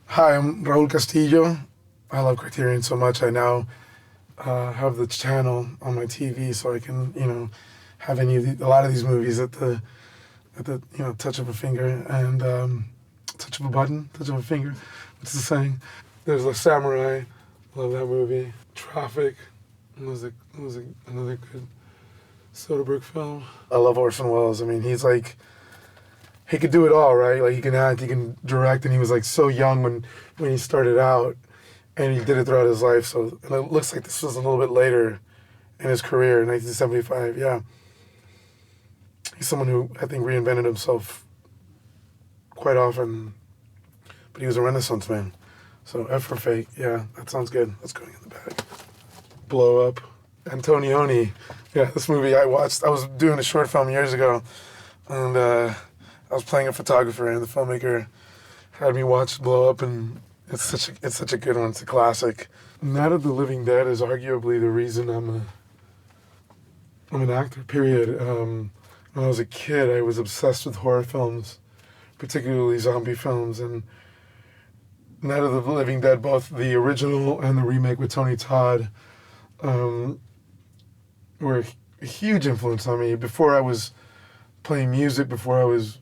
Hi, I'm Raúl Castillo. I love Criterion so much. I now have the channel on my TV, so I can, have a lot of these movies at the touch of a finger and touch of a button, touch of a finger. What's the saying? There's The Samurai. Love that movie. Traffic. Was another good Soderbergh film. I love Orson Welles. I mean, he could do it all, right? Like, he can act, he can direct, and he was like so young when he started out, and he did it throughout his life. So, and it looks like this was a little bit later in his career, 1975. Yeah, he's someone who I think reinvented himself quite often, but he was a Renaissance man. So F for Fate. Yeah, that sounds good. That's going in the bag. Blow Up. Antonioni. Yeah, this movie I watched. I was doing a short film years ago, and I was playing a photographer, and the filmmaker had me watch Blow Up, and it's such a good one. It's a classic. Night of the Living Dead is arguably the reason I'm an actor. Period. When I was a kid, I was obsessed with horror films, particularly zombie films, and Night of the Living Dead, both the original and the remake with Tony Todd, were a huge influence on me. Before I was playing music, before I was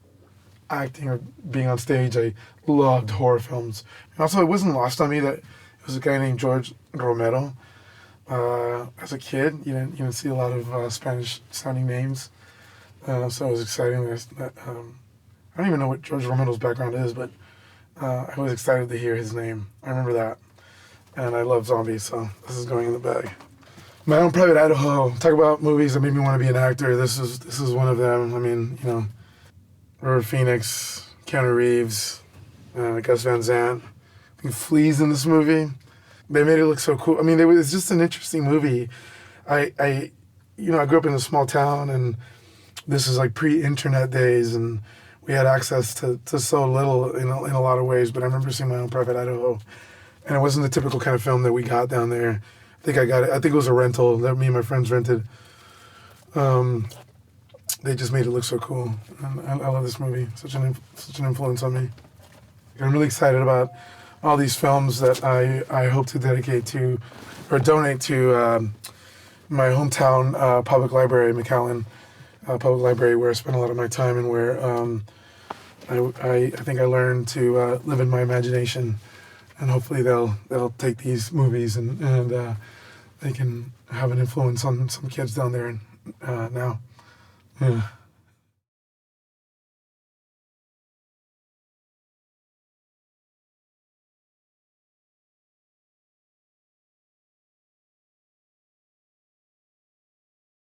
acting or being on stage, I loved horror films. And also, it wasn't lost on me that it was a guy named George Romero. As a kid, you didn't see a lot of Spanish-sounding names, so it was exciting. I don't even know what George Romero's background is, but I was excited to hear his name. I remember that, and I love zombies, so this is going in the bag. My Own Private Idaho. Talk about movies that made me want to be an actor. This is one of them. I mean, River Phoenix, Keanu Reeves, Gus Van Sant. I think Flea's in this movie. They made it look so cool. I mean, it's just an interesting movie. I grew up in a small town, and this is like pre-internet days, and we had access to so little in a lot of ways. But I remember seeing My Own Private Idaho, and it wasn't the typical kind of film that we got down there. I think it was a rental that me and my friends rented. They just made it look so cool. And I love this movie. Such an influence on me. I'm really excited about all these films that I hope to dedicate to or donate to my hometown public library, McAllen Public Library, where I spent a lot of my time, and where I think I learned to live in my imagination. And hopefully they'll take these movies and they can have an influence on some kids down there now. Yeah.